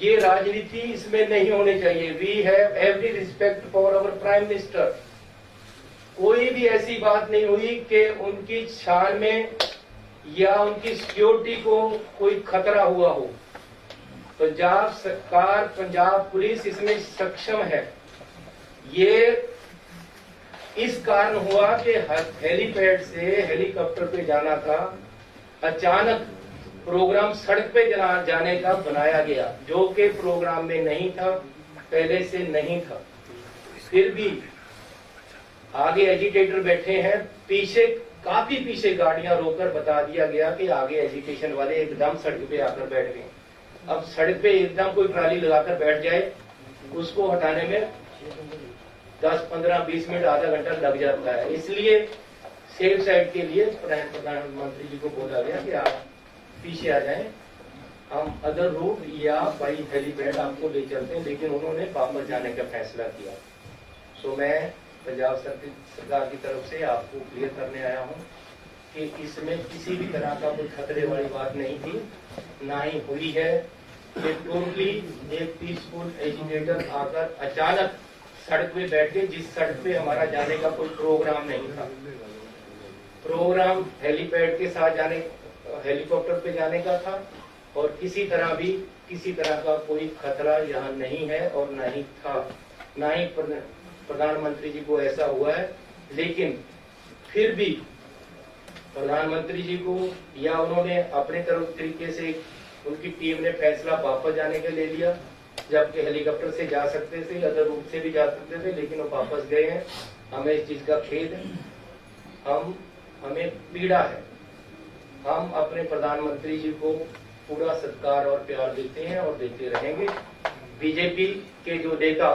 ये राजनीति इसमें नहीं होनी चाहिए। We have every respect for our prime minister. कोई भी ऐसी बात नहीं हुई कि उनकी शान में या उनकी सिक्योरिटी को कोई खतरा हुआ हो। पंजाब सरकार, पंजाब पुलिस इसमें सक्षम है। ये इस कारण हुआ कि हेलीपैड से हेलीकॉप्टर पे जाना था, अचानक प्रोग्राम सड़क पे जाने का बनाया गया, जो कि प्रोग्राम में नहीं था, पहले से नहीं था। फिर भी आगे एजिटेटर बैठे हैं, पीछे काफी पीछे गाड़ियां रोककर बता दिया गया कि आगे एजिटेशन वाले एकदम सड़क पे आकर बैठ गए। अब सड़क पे एकदम कोई ट्राली लगाकर बैठ जाए, उसको हटाने में 10, 15, 20 मिनट, आधा घंटा लग जाता है। इसलिए सेफ साइड के लिए प्रधानमंत्री जी को बोला गया कि आप पीछे आ जाएं, हम अदर रूट या बाई हेलीपैड आपको ले चलते हैं, लेकिन उन्होंने वापस जाने का फैसला किया। सो मैं पंजाब सरकार की तरफ से आपको क्लियर करने आया हूं कि इसमें किसी भी तरह का कोई खतरे वाली बात नहीं थी, ना ही हुई है। ये टोटली एक पीसफुल एजिटेटर आकर अचानक सड़क पे बैठ गए, जिस सड़क पे हमारा जाने का कोई प्रोग्राम नहीं था। प्रोग्राम हेलीपैड के साथ जाने, हेलीकॉप्टर पे जाने का था, और किसी तरह का कोई खतरा यहाँ नहीं है और नहीं था, ना ही प्रधानमंत्री जी को ऐसा हुआ है। लेकिन फिर भी प्रधानमंत्री जी को या उन्होंने अपने तरफ तरीके से, उनकी टीम ने फैसला वापस जाने का ले लिया, जबकि हेलीकॉप्टर से जा सकते थे, अदर रूट से भी जा सकते थे, लेकिन वो वापस गए हैं। हमें इस चीज का खेद है, हमें पीड़ा है। हम अपने प्रधानमंत्री जी को पूरा सत्कार और प्यार देते हैं और देते रहेंगे। बीजेपी के जो नेता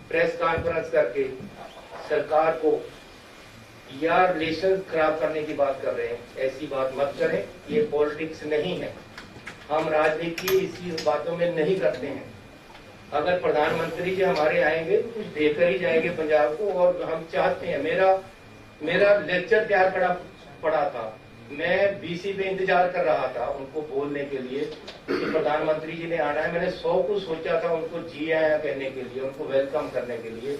प्रेस कॉन्फ्रेंस करके सरकार को या रिलेशन खराब करने की बात कर रहे हैं, ऐसी बात मत करें। ये पॉलिटिक्स नहीं है, हम राजनीति इसी बातों में नहीं करते हैं। अगर प्रधानमंत्री जी हमारे आएंगे तो कुछ देकर ही जाएंगे पंजाब को, और हम चाहते हैं। मेरा लेक्चर तैयार पड़ा था, मैं बीसी पे इंतजार कर रहा था उनको बोलने के लिए कि प्रधानमंत्री जी ने आना है। मैंने 100 कुछ सोचा था उनको जी आया कहने के लिए, उनको वेलकम करने के लिए।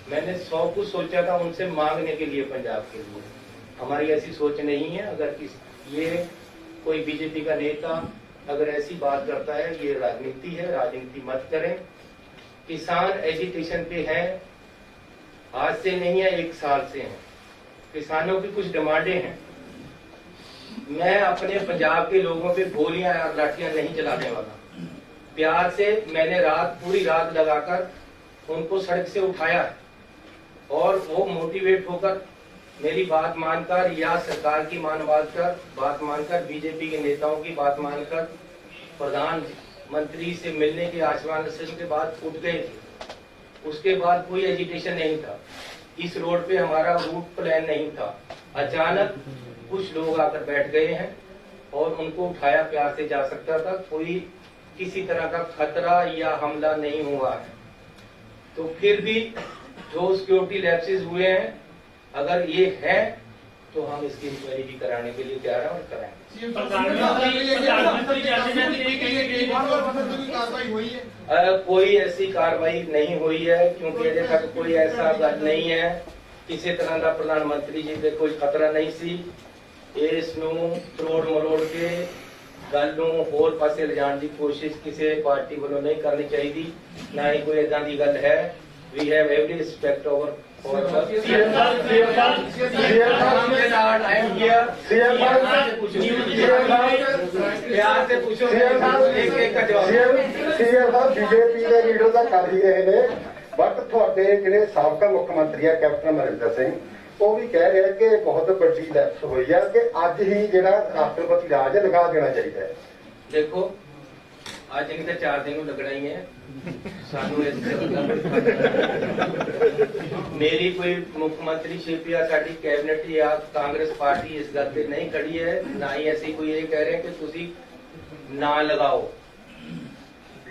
मैंने 100 कुछ सोचा था उनसे मांगने के लिए, पंजाब के लिए। हमारी ऐसी सोच नहीं है। अगर ये कोई बीजेपी का नेता अगर ऐसी बात करता है, ये राजनीति है, राजनीति मत करें। किसान एजिटेशन पे है, आज से नहीं है, 1 साल से है। किसानों की कुछ डिमांडें हैं। मैं अपने पंजाब के लोगों पे गोलियां और लाठियां नहीं चलाने वाला। प्यार से मैंने पूरी रात लगाकर उनको सड़क से उठाया है, और वो मोटिवेट होकर मेरी बात मानकर या सरकार की बात मानकर बीजेपी के नेताओं की बात मानकर प्रधानमंत्री से मिलने के आश्वासन के बाद उठ गए थे। उसके बाद कोई एजिटेशन नहीं था। इस रोड पे हमारा रूट प्लान नहीं था। अचानक कुछ लोग आकर बैठ गए हैं और उनको उठाया, प्यार से जा सकता था। कोई किसी तरह का खतरा या हमला नहीं हुआ है। तो फिर भी जो सिक्योरिटी लैप्सेस हुए हैं, अगर ये है तो हम इसकी इंक्वायरी भी कराने के लिए तैयार हैं और कराएंगे। कोई ऐसी कार्रवाई नहीं हुई है, क्योंकि अभी तक कोई ऐसा गल नहीं है। किसी तरह का प्रधानमंत्री जी से कोई खतरा नहीं सी। इसनू तरोड़ मरोड़ के गल नू होर पासे लिजाण की कोशिश किसी पार्टी वालों नहीं करनी चाहिए, ना ही कोई इदां दी गल है। We have every respect over प्यार से पूछो, एक का जवाब। बीजेपी के लीडर का कर ही रहे ने, बट थोड़े जिहड़े साबका मुख्य मंत्री है कैप्टन अमरिंदर सिंह, वो भी कह रहे हैं कि बहुत बड़ी लैप्स हुई है कि अज ही जिहड़ा राष्ट्रपति राज लगा देना चाहिए। देखो आज नहीं तो 4 दिन लगना ही है सानू। मेरी कोई मुख्यमंत्री या साडी कैबिनेट या कांग्रेस पार्टी इस गल पे नहीं खड़ी है, ना ही ऐसी कोई ये कह रहे हैं कि तुसी ना लगाओ।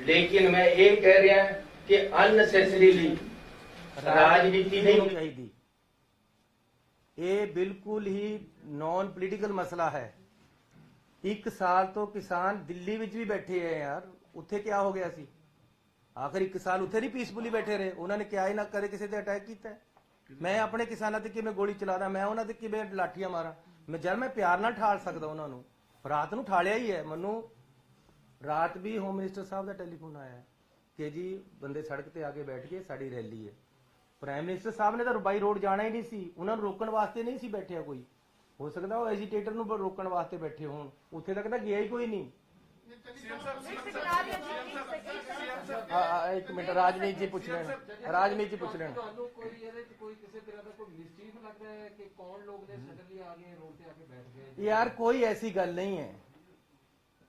लेकिन मैं ये कह रहा कि अननेसेसरीली राजनीति नहीं होनी चाहिए। ये बिल्कुल ही नॉन पोलिटिकल मसला है। 1 ਸਾਲ ਤੋਂ ਕਿਸਾਨ ਦਿੱਲੀ ਵਿੱਚ ਵੀ ਬੈਠੇ ਹੈ ਯਾਰ, ਉੱਥੇ ਕੀ ਹੋ ਗਿਆ ਸੀ? ਆਖਰ 1 ਸਾਲ ਉੱਥੇ ਨਹੀਂ ਪੀਸਫੁਲੀ ਬੈਠੇ ਰਹੇ? ਉਹਨਾਂ ਨੇ ਕਿਹਾ ਹੀ ਨਾ ਕਦੇ ਕਿਸੇ ਤੇ ਅਟੈਕ ਕੀਤਾ ਹੈ। ਮੈਂ ਆਪਣੇ ਕਿਸਾਨਾਂ ਤੇ ਕਿਵੇਂ ਗੋਲੀ ਚਲਾਦਾ, ਮੈਂ ਉਹਨਾਂ ਤੇ ਕਿਵੇਂ ਲਾਠੀਆਂ ਮਾਰਾਂ? ਮੈਂ ਜਦ ਮੈਂ ਪਿਆਰ ਨਾਲ ਠਾਲ ਸਕਦਾ ਉਹਨਾਂ ਨੂੰ, ਰਾਤ ਨੂੰ ਠਾਲਿਆ ਹੀ ਹੈ। ਮੈਨੂੰ ਰਾਤ ਵੀ ਹੋਮ ਮਿਨਿਸਟਰ ਸਾਹਿਬ ਦਾ ਟੈਲੀਫੋਨ ਆਇਆ ਕਿ ਜੀ ਬੰਦੇ ਸੜਕ ਤੇ ਆ ਕੇ ਬੈਠ ਗਏ, ਸਾਡੀ ਰੈਲੀ ਹੈ। ਪ੍ਰਾਈਮ ਮਿਨਿਸਟਰ ਸਾਹਿਬ ਨੇ ਤਾਂ ਬਾਈ ਰੋਡ ਜਾਣਾ ਹੀ ਨਹੀਂ ਸੀ, ਉਹਨਾਂ ਨੂੰ ਰੋਕਣ ਵਾਸਤੇ ਨਹੀਂ ਸੀ ਬੈਠਿਆ ਕੋਈ। ਹੋ ਸਕਦਾ ਉਹ ਐਜੀਟੇਟਰ ਨੂੰ ਰੋਕਣ ਵਾਸਤੇ ਬੈਠੇ ਹੋਣ, ਉੱਥੇ ਤੱਕ ਤਾਂ ਗਿਆ ਹੀ ਕੋਈ ਨਹੀਂ। ਇੱਕ ਮਿੰਟ, ਰਾਜਨੀਤ ਜੀ ਪੁੱਛ ਲੈਣ, ਰਾਜਨੀਤ ਜੀ ਪੁੱਛ ਲੈਣ। ਤੁਹਾਨੂੰ ਕੋਈ ਇਹਦੇ ਚ ਕੋਈ ਕਿਸੇ ਤਰ੍ਹਾਂ ਦਾ ਕੋਈ ਮਿਸਚੀਫ ਲੱਗਦਾ ਹੈ ਕਿ ਕੌਣ ਲੋਕ ਨੇ ਸਡਨਲੀ ਆ ਗਏ ਰੋਡ ਤੇ ਆ ਕੇ ਬੈਠ ਗਏ? ਯਾਰ ਕੋਈ ਐਸੀ ਗੱਲ ਨਹੀਂ ਹੈ,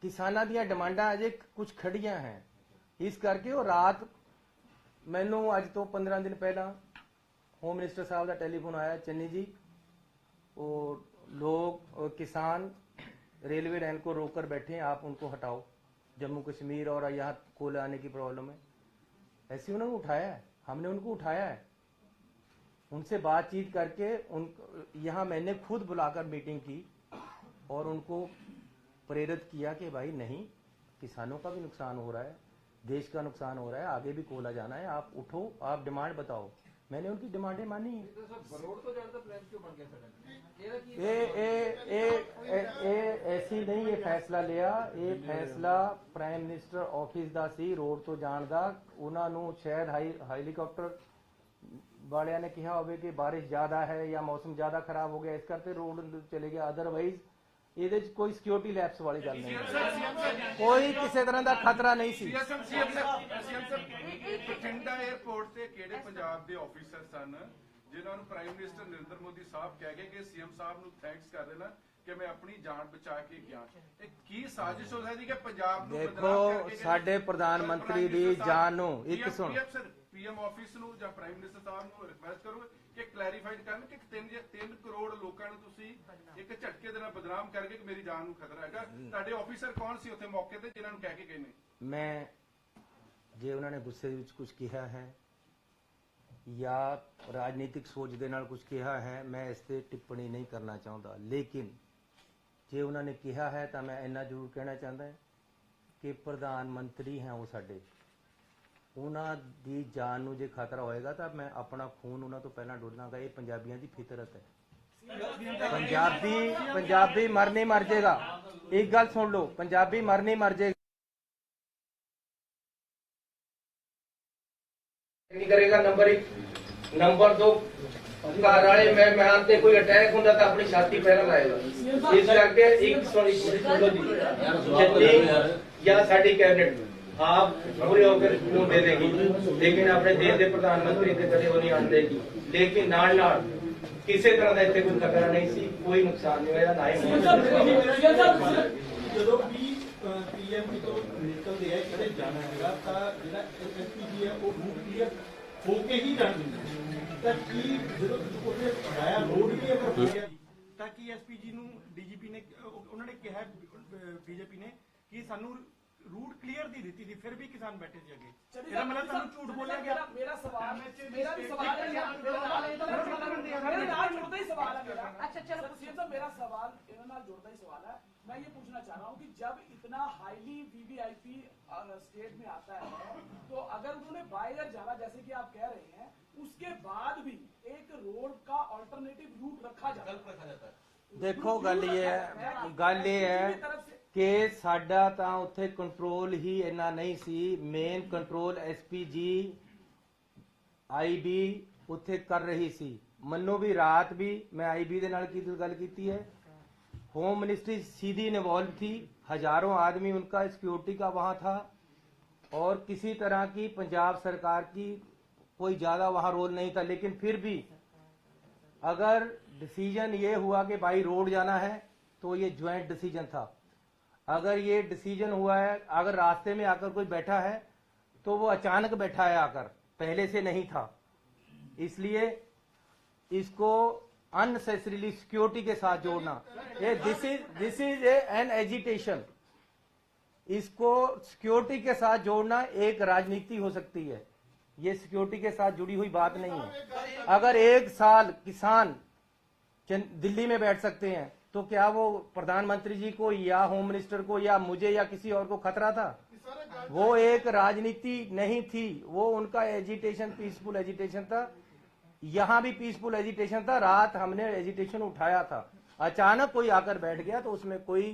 ਕਿਸਾਨਾਂ ਦੀਆਂ ਡਿਮਾਂਡਾਂ ਅਜੇ ਕੁਝ ਖੜੀਆਂ ਹੈ, ਇਸ ਕਰਕੇ ਉਹ ਰਾਤ ਮੈਨੂੰ ਅੱਜ ਤੋਂ 15 दिन ਪਹਿਲਾਂ होम मिनिस्टर साहब का टेलीफोन आया, चन्नी जी वो लोग किसान रेलवे लाइन को रोक कर बैठे हैं, आप उनको हटाओ, जम्मू कश्मीर और यहाँ कोयला आने की प्रॉब्लम है। ऐसे उन्होंने उठाया है, हमने उनको उठाया है, उनसे बातचीत करके यहाँ मैंने खुद बुलाकर मीटिंग की और उनको प्रेरित किया कि भाई नहीं, किसानों का भी नुकसान हो रहा है, देश का नुकसान हो रहा है, आगे भी कोयला जाना है, आप उठो, आप डिमांड बताओ। मैंने उनकी डिमांडें मानी। ऐसी नहीं, ये फैसला लिया, ये फैसला प्राइम मिनिस्टर ऑफिस ਦਾ ਸੀ, ਰੋਡ ਤੋਂ ਜਾਣ ਦਾ। ਉਹਨਾਂ ਨੂੰ ਸ਼ਾਇਦ ਹੈਲੀਕਾਪਟਰ ਵਾਲਿਆਂ ਨੇ ਕਿਹਾ ਹੋਵੇ ਕਿ ਬਾਰਿਸ਼ ਜ਼ਿਆਦਾ ਹੈ ਜਾਂ ਮੌਸਮ ਜ਼ਿਆਦਾ ਖਰਾਬ ਹੋ ਗਿਆ, ਇਸ ਕਰਕੇ ਰੋਡ ਚਲੇ ਗਿਆ। ਅਦਰਵਾਈਜ਼ ਇਹਦੇ 'ਚ ਕੋਈ ਸਿਕਿਉਰਿਟੀ ਲੈਪਸ ਵਾਲੀ ਗੱਲ ਨਹੀਂ, ਕੋਈ ਕਿਸੇ ਤਰ੍ਹਾਂ ਦਾ ਖਤਰਾ ਨਹੀਂ ਸੀ। ਬਠਿੰਡਾ 에ਅਰਪੋਰਟ ਤੇ ਕਿਹੜੇ ਪੰਜਾਬ ਦੇ ਆਫੀਸਰ ਸਨ ਜਿਨ੍ਹਾਂ ਨੂੰ ਪ੍ਰਾਈਮ ਮਿਨਿਸਟਰ ਨਰਿੰਦਰ ਮੋਦੀ ਸਾਹਿਬ ਕਹਿ ਗਏ ਕਿ ਸੀਐਮ ਸਾਹਿਬ ਨੂੰ ਥੈਂਕਸ ਕਰ ਦੇਣਾ ਕਿ ਮੈਂ ਆਪਣੀ ਜਾਨ ਬਚਾ ਕੇ ਗਿਆ? ਇਹ ਕੀ ਸਾਜ਼ਿਸ਼ ਹੋ ਸਕਦੀ ਕਿ ਪੰਜਾਬ ਨੂੰ ਬਦਨਾਮ ਕਰਕੇ? ਸਾਡੇ ਪ੍ਰਧਾਨ ਮੰਤਰੀ ਦੀ ਜਾਨ ਨੂੰ ਇੱਕ ਸੁਣ, ਪੀਐਮ ਆਫਿਸ ਨੂੰ ਜਾਂ ਪ੍ਰਾਈਮ ਮਿਨਿਸਟਰ ਸਾਹਿਬ ਨੂੰ ਰਿਕਵੈਸਟ ਕਰੋਗੇ ਕਿ ਕਲੈਰੀਫਾਈਡ ਕਰਨ ਕਿ 3 ਕਰੋੜ ਲੋਕਾਂ ਨੂੰ ਤੁਸੀਂ ਇੱਕ ਝਟਕੇ ਦੇ ਨਾਲ ਬਦਨਾਮ ਕਰਕੇ ਕਿ ਮੇਰੀ ਜਾਨ ਨੂੰ ਖਤਰਾ ਹੈਗਾ। ਤੁਹਾਡੇ ਆਫੀਸਰ ਕੌਣ ਸੀ ਉੱਥੇ ਮੌਕੇ ਤੇ ਜਿਨ੍ਹਾਂ ਨੂੰ ਕਹਿ ਕੇ ਗਏ ਨੇ? ਮੈਂ ਜੇ ਉਹਨਾਂ ਨੇ ਗੁੱਸੇ ਵਿੱਚ ਕੁਝ ਕਿਹਾ ਹੈ ਜਾਂ ਰਾਜਨੀਤਿਕ ਸੋਚ ਦੇ ਨਾਲ ਕੁਝ ਕਿਹਾ ਹੈ, ਮੈਂ ਇਸ ਤੇ ਟਿੱਪਣੀ ਨਹੀਂ ਕਰਨਾ ਚਾਹੁੰਦਾ। ਲੇਕਿਨ ਜੇ ਉਹਨਾਂ ਨੇ ਕਿਹਾ ਹੈ ਤਾਂ ਮੈਂ ਇੰਨਾ ਜ਼ਰੂਰ ਕਹਿਣਾ ਚਾਹੁੰਦਾ ਕਿ ਪ੍ਰਧਾਨ ਮੰਤਰੀ ਹੈ ਉਹ ਸਾਡੇ, ਉਹਨਾਂ ਦੀ ਜਾਨ ਨੂੰ ਜੇ ਖਤਰਾ ਹੋਏਗਾ ਤਾਂ ਮੈਂ ਆਪਣਾ ਖੂਨ ਉਹਨਾਂ ਤੋਂ ਪਹਿਲਾਂ ਡੋਲਾਂਗਾ। ਇਹ ਪੰਜਾਬੀਆਂ ਦੀ ਫਿਤਰਤ ਹੈ। ਪੰਜਾਬੀ ਮਰ ਨਹੀਂ ਮਰ ਜਾਏਗਾ। ਇੱਕ ਗੱਲ ਸੁਣ ਲਓ, ਪੰਜਾਬੀ ਮਰ ਨਹੀਂ ਮਰ ਜਾਏਗਾ। नहीं करेगा, नंबर 1। नंबर 2, घर वाले मेहमान ते कोई अटैक होंदा तो अपनी छाती पहला लाएगा। इस करके एक सुनो जी, जितनी या साडी कैबिनेट आप पूरे होकर क्यों दे देगी, लेकिन अपने देश के प्रधानमंत्री ते कदे वो नहीं आन देगी। लेकिन नाल नाल किसी तरह का इतने कोई खतरा नहीं सी, कोई नुकसान नहीं होया, ना ही ਜਦੋਂ ਵੀ ਪੀਐਮ ਤੋਂ ਨਿਕਲਦੇ ਆ ਕਿਤੇ ਜਾਣਾ ਹੈਗਾ ਤਾਂ ਜਿਹੜਾ ਐਸਪੀਜੀ ਹੈ ਉਹ ਰੂਟ ਕਲੀਅਰ ਹੋ ਕੇ ਹੀ ਜਾਣਾ। ਤਾਂ ਕੀ ਜਦੋਂ ਉਹਦੇ ਆਇਆ ਰੋਡ ਵੀ ਅਗਰ ਹੋ ਗਿਆ ਤਾਂ ਕੀ ਐਸਪੀਜੀ ਨੂੰ ਡੀਜੀਪੀ ਨੇ ਉਹਨਾਂ ਨੇ ਕਿਹਾ, ਬੀਜੇਪੀ ਨੇ, ਕਿ ਸਾਨੂੰ रूट क्लियर दी दी थी, फिर भी किसान बैठे थे आगे। मेरा मतलब तुम झूठ बोला गया। मेरा सवाल है, मेरा भी सवाल है, मेरा नाल जुड़ता ही सवाल है मेरा। अच्छा चलो सीएम साहब, मेरा सवाल इन्होंने नाल जुड़ता ही सवाल है। मैं ये पूछना चाह रहा हूँ कि जब इतना हाईली वीवीआईपी स्टेट में आता है तो अगर उन्होंने बाय एयर जाना जैसे कि आप कह रहे हैं, उसके बाद भी एक रोड का अल्टरनेटिव रूट रखा जाता है। देखो गल ये है कि साडा तां उत्थे कंट्रोल ही इन्ना नहीं सी। मेन कंट्रोल एसपीजी आईबी उत्थे कर रही सी। मन्नो भी रात भी मैं आईबी दे नाल की गल कीती है, होम मिनिस्ट्री सीधी इन्वॉल्व थी, हजारों आदमी उनका सिक्योरिटी का वहां था और किसी तरह की पंजाब सरकार की कोई ज्यादा वहां रोल नहीं था। लेकिन फिर भी अगर डिसीजन ये हुआ कि भाई रोड जाना है तो ये ज्वाइंट डिसीजन था। अगर ये डिसीजन हुआ है, अगर रास्ते में आकर कोई बैठा है तो वो अचानक बैठा है आकर, पहले से नहीं था। इसलिए इसको अननेसेसरीली सिक्योरिटी के साथ जोड़ना, ये दिस इज एन एजिटेशन। इसको सिक्योरिटी के साथ जोड़ना एक राजनीति हो सकती है, ये सिक्योरिटी के साथ जुड़ी हुई बात नहीं है। अगर 1 साल किसान दिल्ली में बैठ सकते हैं तो क्या वो प्रधानमंत्री जी को या होम मिनिस्टर को या मुझे या किसी और को खतरा था? वो एक राजनीति नहीं थी, वो उनका एजिटेशन पीसफुल एजिटेशन था। यहाँ भी पीसफुल एजिटेशन था। रात हमने एजिटेशन उठाया था, अचानक कोई आकर बैठ गया, तो उसमें कोई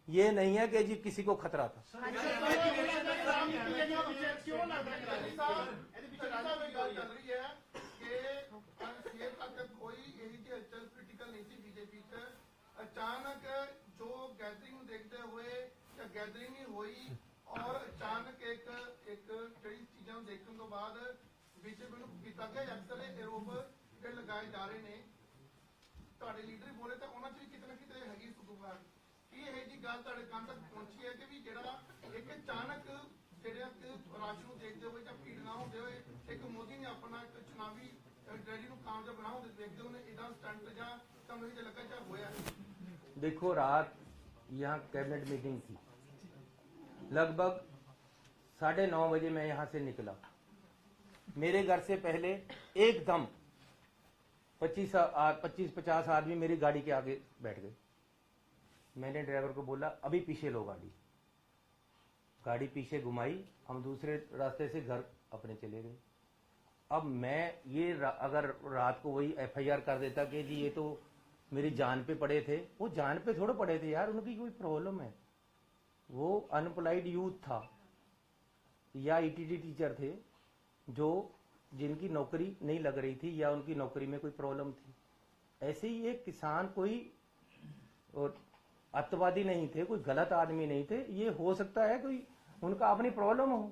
ये नहीं है कि जी किसी को खतरा था। अचानक जो गैदरिंग देखते हुए या गैदरिंग ही हुई और अचानक एक कई चीजों देखने तो बाद बीजेपी ਨੂੰ ਕੀਤਾ ਗਿਆ ਅਕਸਰ ਇਹ ਆਰੋਪ ਜਿਹੜੇ ਲਗਾਏ ਜਾ ਰਹੇ ਨੇ। ਤੁਹਾਡੇ ਲੀਡਰ ਬੋਲੇ ਤਾਂ ਉਹਨਾਂ 'ਚ ਵੀ ਕਿਤੇ ਨਾ ਕਿਤੇ ਹੈਗੀ ਸੁਦੂਗਾਰ। ਕੀ ਇਹ ਜੀ ਗੱਲ ਤੁਹਾਡੇ ਕੰਨ ਤੱਕ ਪਹੁੰਚੀ ਹੈ ਕਿ ਵੀ ਜਿਹੜਾ ਇੱਕ ਅਚਾਨਕ ਜਿਹੜਾ ਰਾਸ਼ ਨੂੰ ਦੇਖਦੇ ਹੋਏ ਜਾਂ ਭੀੜ ਨਾ ਹੁੰਦੇ ਹੋਏ ਇੱਕ ਮੋਦੀ ਨੇ ਆਪਣਾ ਇੱਕ ਚੁਣਾਵੀ ਰੈਲੀ ਨੂੰ ਕਾਮਯਾਬ ਬਣਾਉਣ ਦੇ ਦੇਖਦੇ ਉਹਨੇ ਇਹਦਾ ਸਟੰਟ ਜਾਂ ਤੁਹਾਨੂੰ ਇਹ ਲੱਗਾ ਜਾਂ ਹੋਇਆ? देखो, रात यहाँ कैबिनेट मीटिंग थी, लगभग 9:30 बजे मैं यहाँ से निकला। मेरे घर से पहले एकदम 25-50 आदमी मेरी गाड़ी के आगे बैठ गए। मैंने ड्राइवर को बोला अभी पीछे लो गाड़ी। गाड़ी पीछे घुमाई, हम दूसरे रास्ते से घर अपने चले गए। अब मैं ये अगर रात को वही FIR कर देता कि जी ये तो मेरी जान पे पड़े थे, वो जान पे थोड़े पड़े थे यार, उनकी कोई प्रॉब्लम है। वो अनएम्प्लॉयड यूथ था या ETT टीचर थे जो जिनकी नौकरी नहीं लग रही थी या उनकी नौकरी में कोई प्रॉब्लम थी। ऐसे ही एक किसान कोई अत्यावादी नहीं थे, कोई गलत आदमी नहीं थे। ये हो सकता है कोई उनका अपनी प्रॉब्लम हो,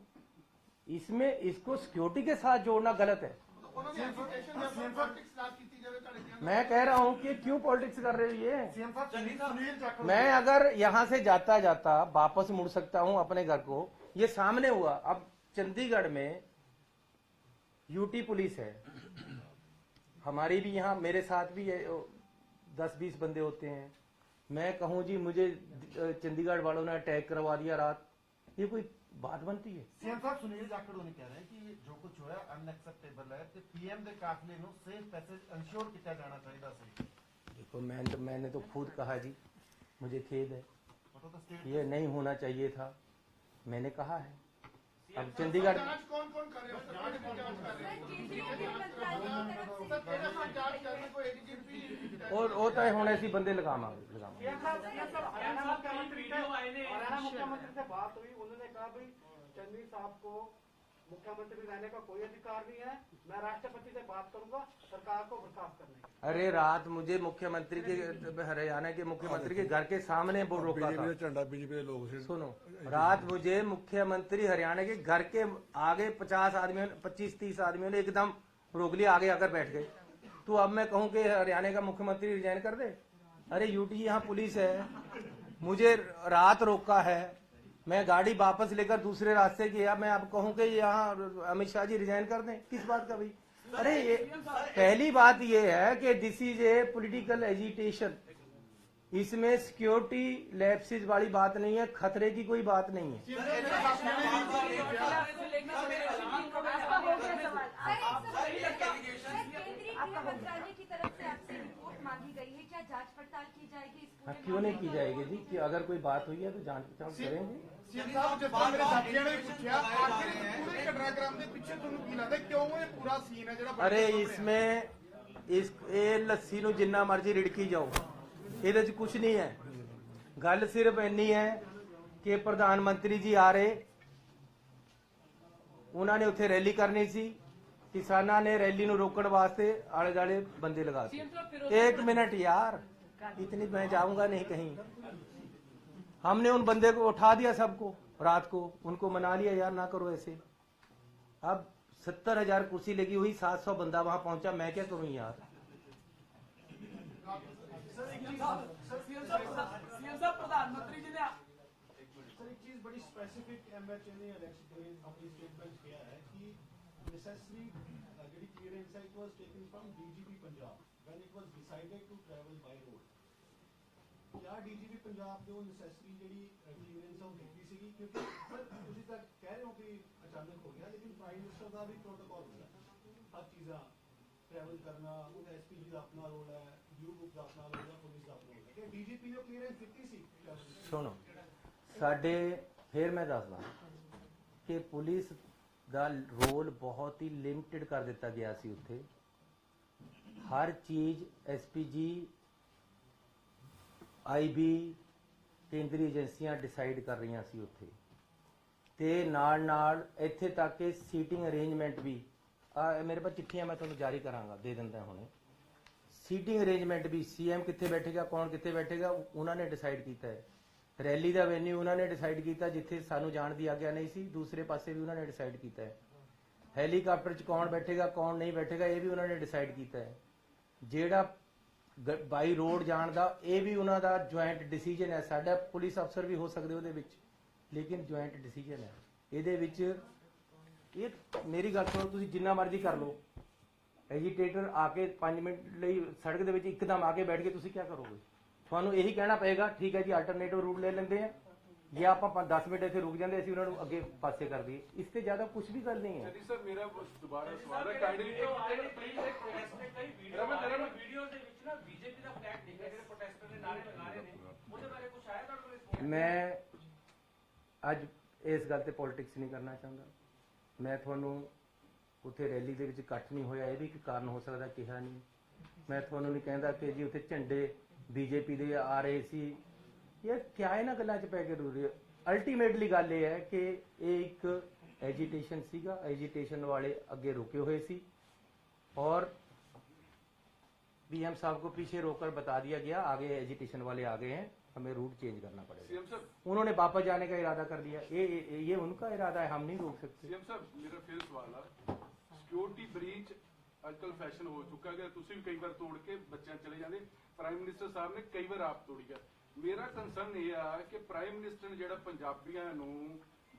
इसमें इसको सिक्योरिटी के साथ जोड़ना गलत है। मैं कह रहा हूं कि क्यों पॉलिटिक्स कर रहे हो ये? मैं अगर यहां से जाता जाता वापस मुड़ सकता हूं अपने घर को। ये सामने हुआ। अब चंडीगढ़ में यूटी पुलिस है, हमारी भी यहाँ मेरे साथ भी 10-20 बंदे होते हैं। मैं कहूं जी मुझे चंडीगढ़ वालों ने अटैक करवा दिया रात, ये कोई बात बनती है? सीएम साहब सुनील जाखड़ ने कह रहे हैं कि जो कुछ होया अनएक्सेप्टेबल है ते पीएम दे काफले नु सेफ पैसेज इंश्योर किया जाना चाहिए सी। देखो मैंने तो खुद कहा जी, मुझे खेद है, ये नहीं होना चाहिए था, मैंने कहा है। अब चंडीगढ़ कौन कौन कर रहे हो? और होता है होने ऐसी बंदे लगामा हरियाणा मुख्यमंत्री से बात हुई, उन्होंने कहा भाई चंद्री साहब को मुख्यमंत्री रहने का कोई अधिकार नहीं है, मैं राष्ट्रपति से बात करूंगा सरकार को बर्खास्त करने की। अरे रात मुझे मुख्यमंत्री के हरियाणा के मुख्यमंत्री के घर के सामने वो रोका था। बीजेपी लोग सुनो, रात मुझे मुख्यमंत्री हरियाणा के घर के आगे 50 आदमियों 25-30 आदमियों ने एकदम रोक लिया, आगे आकर बैठ गए। तो अब मैं कहूं कि हरियाणा का मुख्यमंत्री रिजाइन कर दे? अरे यूटी यहाँ पुलिस है, मुझे रात रोका है, मैं गाड़ी वापस लेकर दूसरे रास्ते किया, मैं अब कहूं कि यहाँ अमित शाह जी रिजाइन कर दें? किस बात का भाई? अरे ये पहली बात ये है कि this is a political agitation, इसमें सिक्योरिटी लैप्सेस वाली बात नहीं है, खतरे की कोई बात नहीं है। मंत्रालय की तरफ से आपसे रिपोर्ट मांगी गई है, क्या जांच पड़ताल की जाएगी इस पूरे? क्यों नहीं की जाएगी जी? कि अगर कोई बात हुई है तो जांच पड़ताल करेंगे। अरे इसमें लस्सी नूं जिन्ना मर्जी रिड़की जाओ, ਇਹਦੇ 'ਚ कुछ नहीं है। गल सिर्फ इन्नी है कि प्रधानमंत्री जी आ रहे, उन्होंने उत्थे रैली करनी सी, किसानां ने रैली नूं रोकण वास्ते आले दुआले बंदे लगा दिए। 1 मिनट यार, इतनी मैं जाऊंगा नहीं कहीं। हमने उन बंदे को उठा दिया, सबको रात को उनको मना लिया, यार ना करो ऐसे। अब 70,000 कुर्सी लगी हुई, 700 बंदा वहां पहुंचा, मैं क्या करूं यार? सीएम साहब प्रधानमंत्री जी ने सर एक चीज बड़ी स्पेसिफिक एमएचए ने इलेक्शन अपनी स्टेटमेंट किया है कि नेसेसरी ਜਿਹੜੀ क्लियरेंस है it was taken from DGP Punjab when it was decided to travel by road. क्या डीजीपी पंजाब ने वो नेसेसरी ਜਿਹੜੀ क्लियरेंस है वो ਦਿੱਤੀ ਸੀਗੀ? क्योंकि सर ਤੁਸੀਂ ਤਾਂ ਕਹਿ ਰਹੇ ਹੋ ਕਿ अचानक हो गया, लेकिन प्राइम मिनिस्टर ਦਾ भी प्रोटोकॉल ਹੁੰਦਾ, हर चीज़ां ट्रैवल करना, ਉਹਦਾ एसपीजी ਦਾ अपना रोल है, ਸ਼ਡਿਊਲ ਬੁੱਕ ਦਾ ਆਪਣਾ ਹੋਵੇਗਾ, ਪੁਲਿਸ ਦਾ ਆਪਣਾ ਹੋਵੇਗਾ, ਕਿ ਡੀਜੀਪੀ ਨੇ ਕਲੀਅਰੈਂਸ ਦਿੱਤੀ ਸੀ। ਸੁਣੋ, ਸਾਡੇ ਫਿਰ ਮੈਂ ਦੱਸਦਾ ਕਿ ਪੁਲਿਸ ਦਾ ਰੋਲ ਬਹੁਤ ਹੀ ਲਿਮਟਿਡ ਕਰ ਦਿੱਤਾ ਗਿਆ ਸੀ ਉੱਥੇ। ਹਰ ਚੀਜ਼ ਐਸਪੀਜੀ, ਆਈਬੀ, ਕੇਂਦਰੀ ਏਜੰਸੀਆਂ ਡਿਸਾਈਡ ਕਰ ਰਹੀਆਂ ਸੀ ਉੱਥੇ, ਤੇ ਨਾਲ ਇੱਥੇ ਤੱਕ ਕਿ ਸੀਟਿੰਗ ਅਰੇਂਜਮੈਂਟ ਵੀ ਮੇਰੇ ਪਾਸ ਚਿੱਠੀਆਂ ਮੈਂ ਤੁਹਾਨੂੰ ਜਾਰੀ ਕਰਾਂਗਾ, ਦੇ ਦਿੰਦਾ ਹੁਣੇ। ਸੀਟਿੰਗ ਅਰੇਂਜਮੈਂਟ ਵੀ ਸੀਐਮ ਕਿੱਥੇ ਬੈਠੇਗਾ, ਕੌਣ ਕਿੱਥੇ ਬੈਠੇਗਾ, ਉਹਨਾਂ ਨੇ ਡਿਸਾਈਡ ਕੀਤਾ ਹੈ। ਰੈਲੀ ਦਾ ਵੈਨਿਊ ਉਹਨਾਂ ਨੇ ਡਿਸਾਈਡ ਕੀਤਾ, ਜਿੱਥੇ ਸਾਨੂੰ ਜਾਣ ਦੀ ਆਗਿਆ ਨਹੀਂ ਸੀ, ਦੂਸਰੇ ਪਾਸੇ ਵੀ ਉਹਨਾਂ ਨੇ ਡਿਸਾਈਡ ਕੀਤਾ ਹੈ। ਹੈਲੀਕਾਪਟਰ 'ਚ ਕੌਣ ਬੈਠੇਗਾ, ਕੌਣ ਨਹੀਂ ਬੈਠੇਗਾ, ਇਹ ਵੀ ਉਹਨਾਂ ਨੇ ਡਿਸਾਈਡ ਕੀਤਾ ਹੈ। ਜਿਹੜਾ ਬਾਈ ਰੋਡ ਜਾਣ ਦਾ, ਇਹ ਵੀ ਉਹਨਾਂ ਦਾ ਜੁਆਇੰਟ ਡਿਸੀਜਨ ਹੈ। ਸਾਡਾ ਪੁਲਿਸ ਅਫਸਰ ਵੀ ਹੋ ਸਕਦੇ ਉਹਦੇ ਵਿੱਚ, ਲੇਕਿਨ ਜੁਆਇੰਟ ਡਿਸੀਜਨ ਹੈ ਇਹਦੇ ਵਿੱਚ। ਇਹ ਮੇਰੀ ਗੱਲ ਸੁਣੋ, ਤੁਸੀਂ ਜਿੰਨਾ ਮਰਜ਼ੀ ਕਰ ਲਓ, ਐਜੀਟੇਟਰ ਆ ਕੇ 5 ਮਿੰਟ ਲਈ ਸੜਕ ਦੇ ਵਿੱਚ ਇੱਕਦਮ ਆ ਕੇ ਬੈਠ ਕੇ ਤੁਸੀਂ ਕੀ ਕਰੋਗੇ? ਤੁਹਾਨੂੰ ਇਹੀ ਕਹਿਣਾ ਪਏਗਾ ਠੀਕ ਹੈ ਜੀ, ਆਲਟਰਨੇਟਿਵ ਰੂਟ ਲੈ ਲੈਂਦੇ ਆ, ਜਾਂ ਆਪਾਂ 10 ਮਿੰਟ ਇੱਥੇ ਰੁਕ ਜਾਂਦੇ, ਅਸੀਂ ਉਹਨਾਂ ਨੂੰ ਅੱਗੇ ਪਾਸੇ ਕਰ ਦਈਏ। ਇਸ ਤੇ ਜ਼ਿਆਦਾ ਕੁਝ ਵੀ ਗੱਲ ਨਹੀਂ ਹੈ। ਜੀ ਸਰ, ਮੇਰਾ ਦੁਬਾਰਾ ਸਵਾਲ ਹੈ, ਕਾਈਂਡਲੀ ਵੀਡੀਓ ਦੇ ਵਿੱਚ ਨਾ ਬੀਜੇਪੀ ਦਾ ਫਲੈਗ ਦਿਖ ਰਿਹਾ, ਜਿਹੜੇ ਪ੍ਰੋਟੈਸਟਰ ਦੇ ਨਾਰੇ ਲਗਾ ਰਹੇ ਨੇ, ਉਹਦੇ ਬਾਰੇ ਕੁਝ ਆਇਆ ਤੁਹਾਡੇ ਕੋਲ? ਮੈਂ ਅੱਜ ਇਸ ਗੱਲ ਤੇ ਪੋਲਿਟਿਕਸ ਨਹੀਂ ਕਰਨਾ ਚਾਹੁੰਦਾ। ਮੈਂ ਤੁਹਾਨੂੰ ਉੱਥੇ ਰੈਲੀ ਦੇ ਵਿੱਚ ਇਕੱਠ ਨਹੀਂ ਹੋਇਆ, ਇਹ ਵੀ ਇੱਕ ਕਾਰਨ ਹੋ ਸਕਦਾ, ਕਿਹਾ ਨਹੀਂ। ਮੈਂ ਤੁਹਾਨੂੰ ਨਹੀਂ ਕਹਿੰਦਾ ਕਿ ਜੀ ਉੱਥੇ ਝੰਡੇ ਬੀਜੇਪੀ ਦੇ ਆ ਰਹੇ ਸੀ। ਇਹ ਕਿਆ ਇਹਨਾਂ ਗੱਲਾਂ 'ਚ ਪੈ ਕੇ ਰੂਰੀ। ਅਲਟੀਮੇਟਲੀ ਗੱਲ ਇਹ ਹੈ ਕਿ ਇਹ ਇੱਕ एजिटेशन सीगा, एजिटेशन वाले अगे रुके हुए सी और पीएम साहब को पीछे रोककर बता दिया गया आगे एजिटेशन वाले आ गए हैं, हमें रूट चेंज करना पड़ेगा। उन्होंने वापस जाने का इरादा कर लिया, ये उनका इरादा है, हम नहीं रोक सकते। सीएम साहब मेरा फिर सवाल है, सिक्योरिटी ब्रीच आजकल फैशन हो चुका है, तुम भी कई बार तोड़ के बच्चे चले जाते, प्राइम मिनिस्टर साहब ने कई बार आप तोड़ी है। मेरा कंसर्न यह है कि प्राइम मिनिस्टर ने जो पंजाबियों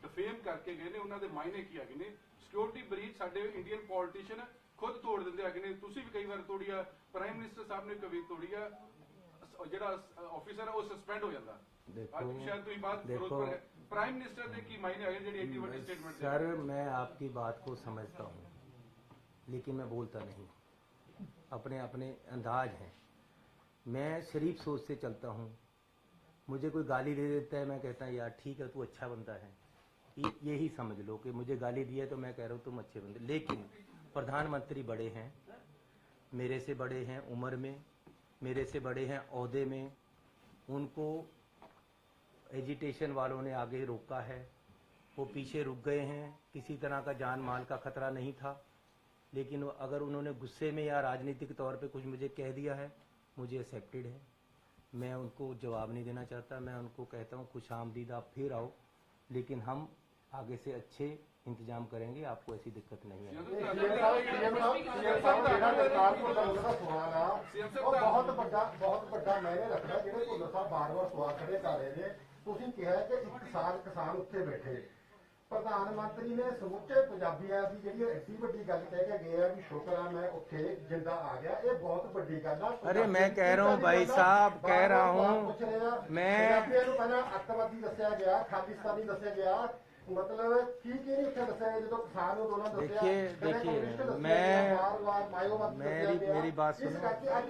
डिफेम करके गए ने उन्होंने मायने की है ने, सिक्योरिटी ब्रीच साडे इंडियन पॉलिटिशियन खुद तोड़ देंगे है, तुम भी कई बार तोड़ी है, प्राइम मिनिस्टर साहब ने कभी तोड़ी है, जो ऑफिसर है वो सस्पेंड हो जाता। प्राइम मिनिस्टर ने की मायने है जी एडी बड़ी स्टेटमेंट। सर मैं आपकी बात को समझता हूँ लेकिन मैं बोलता नहीं, अपने अपने अंदाज हैं। मैं शरीफ सोच से चलता हूँ, मुझे कोई गाली दे देता है मैं कहता है यार ठीक है तू अच्छा बंदा है, यही समझ लो कि मुझे गाली दी है तो मैं कह रहा हूँ तुम अच्छे बंदे। लेकिन प्रधानमंत्री बड़े हैं, मेरे से बड़े हैं उम्र में, मेरे से बड़े हैं ओहदे में, उनको एजिटेशन वालों ने आगे रोका है, वो पीछे रुक गए हैं, किसी तरह का जान माल का खतरा नहीं था। लेकिन अगर उन्होंने गुस्से में या राजनीतिक तौर पे कुछ मुझे कह दिया है, मुझे एक्सेप्टेड है, मैं उनको जवाब नहीं देना चाहता। मैं उनको कहता हूँ खुश आमदीद, आप फिर आओ, लेकिन हम आगे से अच्छे इंतजाम करेंगे, आपको ऐसी दिक्कत नहीं है। बहुत बड़ा मैंने रखा जो भुल्लर साहब बार-बार सवाल खड़े कर रहे हैं। ਤੁਸੀਂ ਕਿਹਾ ਕਿ 1 ਸਾਲ ਕਿਸਾਨ ਉੱਥੇ ਬੈਠੇ, ਪ੍ਰਧਾਨ ਮੰਤਰੀ ਨੇ ਸਮੁੱਚੇ ਪੰਜਾਬੀਆਂ ਦੀ ਜਿਹੜੀ ਐਡੀ ਵੱਡੀ ਗੱਲ ਕਹਿ ਕੇ ਗਏ ਆ ਵੀ ਸ਼ੁਕਰ ਆ ਮੈਂ ਉੱਥੇ ਜਿੰਦਾ ਆ ਗਿਆ, ਇਹ ਬਹੁਤ ਵੱਡੀ ਗੱਲ ਆ। अरे मैं कह रहा हूँ भाई साहब, कह रहा हूँ मैं ਪੰਜਾਬੀਆਂ ਨੂੰ ਪਹਿਲਾਂ ਅੱਤਵਾਦੀ ਦੱਸਿਆ ਗਿਆ, ਖਾਲਿਸਤਾਨੀ ਦੱਸਿਆ ਗਿਆ, मतलब ठीक ही नहीं दसा जो किसान दोनों देखिए मेरी बात सुनो,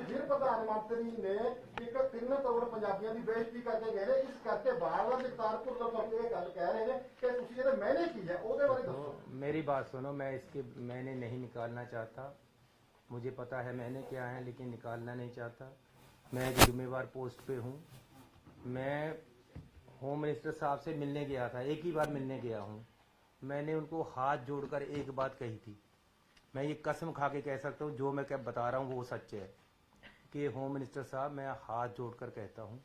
फिर प्रधानमंत्री ने एक 3 करोड़ पंजाबियों की बेइज्जती करके गए, इस करके बार-बार करतारपुर लोग ये गल कह रहे हैं कि तुसीं जो मैंने की है ਉਹਦੇ बारे दसो। मेरी बात सुनो, मैं इसके मैंने नहीं निकालना चाहता, मुझे पता है मैंने क्या है, लेकिन निकालना नहीं चाहता। मैं एक जिम्मेवार पोस्ट पे हूँ। मैं होम मिनिस्टर साहब से मिलने गया था, एक ही बार मिलने गया हूँ। मैंने उनको हाथ जोड़कर एक बात कही थी, मैं ये कसम खा के कह सकता हूँ जो मैं क्या बता रहा हूँ वो सच है कि होम मिनिस्टर साहब मैं हाथ जोड़कर कहता हूँ,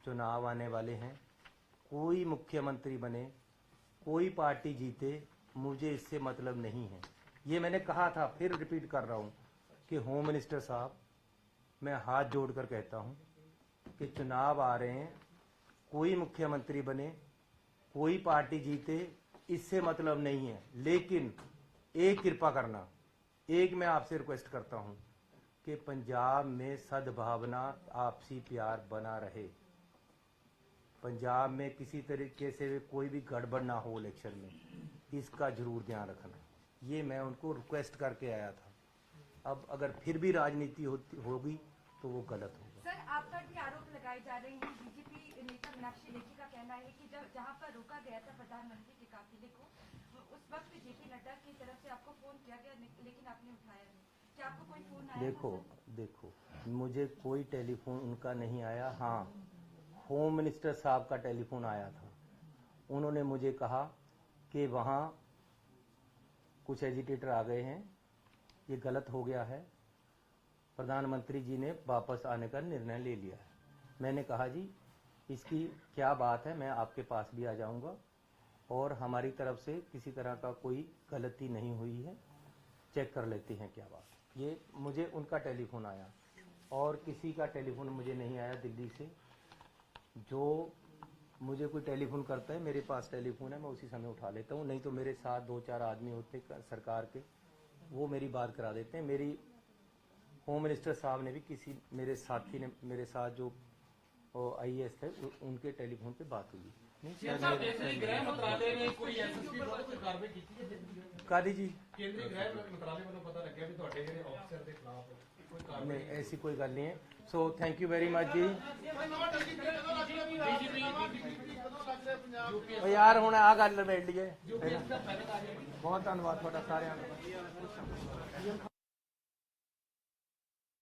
चुनाव आने वाले हैं, कोई मुख्यमंत्री बने, कोई पार्टी जीते, मुझे इससे मतलब नहीं है। ये मैंने कहा था, फिर रिपीट कर रहा हूँ कि होम मिनिस्टर साहब मैं हाथ जोड़कर कहता हूँ कि चुनाव आ रहे हैं, कोई मुख्यमंत्री बने, कोई पार्टी जीते, इससे मतलब नहीं है। लेकिन एक कृपा करना, एक मैं आपसे रिक्वेस्ट करता हूं कि पंजाब में सद्भावना, आपसी प्यार बना रहे, पंजाब में किसी तरीके से कोई भी गड़बड़ ना हो इलेक्शन में, इसका जरूर ध्यान रखना। ये मैं उनको रिक्वेस्ट करके आया था। अब अगर फिर भी राजनीति होगी तो वो गलत होगा। सर, आप पर भी आरोप लगाए जा रहे हैं। बीजेपी नेता मीनाक्षी लेखी का कहना है कि जहां पर रोका गया था प्रधानमंत्री के काफिले को, उस वक्त जेपी नड्डा की तरफ से आपको फोन किया गया, लेकिन आपने उठाया नहीं। क्या आपको कोई फोन आया? देखो, मुझे कोई टेलीफोन उनका नहीं आया। हाँ, होम मिनिस्टर साहब का टेलीफोन आया था। उन्होंने मुझे कहा कि वहाँ कुछ एजिटेटर आ गए हैं, ये गलत हो गया है, प्रधानमंत्री जी ने वापस आने का निर्णय ले लिया है। मैंने कहा जी इसकी क्या बात है, मैं आपके पास भी आ जाऊंगा और हमारी तरफ से किसी तरह का कोई गलती नहीं हुई है, चेक कर लेते हैं क्या बात। ये मुझे उनका टेलीफोन आया और किसी का टेलीफोन मुझे नहीं आया दिल्ली से। जो मुझे कोई टेलीफोन करता है, मेरे पास टेलीफोन है, मैं उसी समय उठा लेता हूँ, नहीं तो मेरे साथ 2-4 आदमी होते सरकार के, वो मेरी बात करा देते हैं। मेरी होम मिनिस्टर साहब ने भी किसी मेरे साथी ने मेरे साथ जो IAS थे उनके टेलीफोन पे बात हुई। गृह मंत्रालय ने कोई एसएसपी पर कोई कार्रवाई की है? कादी जी, केंद्रीय गृह मंत्रालय वालों पता लग गया भी ਤੁਹਾਡੇ ਜਿਹੜੇ ਅਫਸਰ ਦੇ ਖਿਲਾਫ ਕੋਈ ਕਾਰਵਾਈ नहीं ऐसी कोई गल नहीं है। So thank you very much ji. यार हुण आ गल निबेड़ लईए। बहुत धन्यवाद ਤੁਹਾਡਾ ਸਾਰਿਆਂ ਦਾ।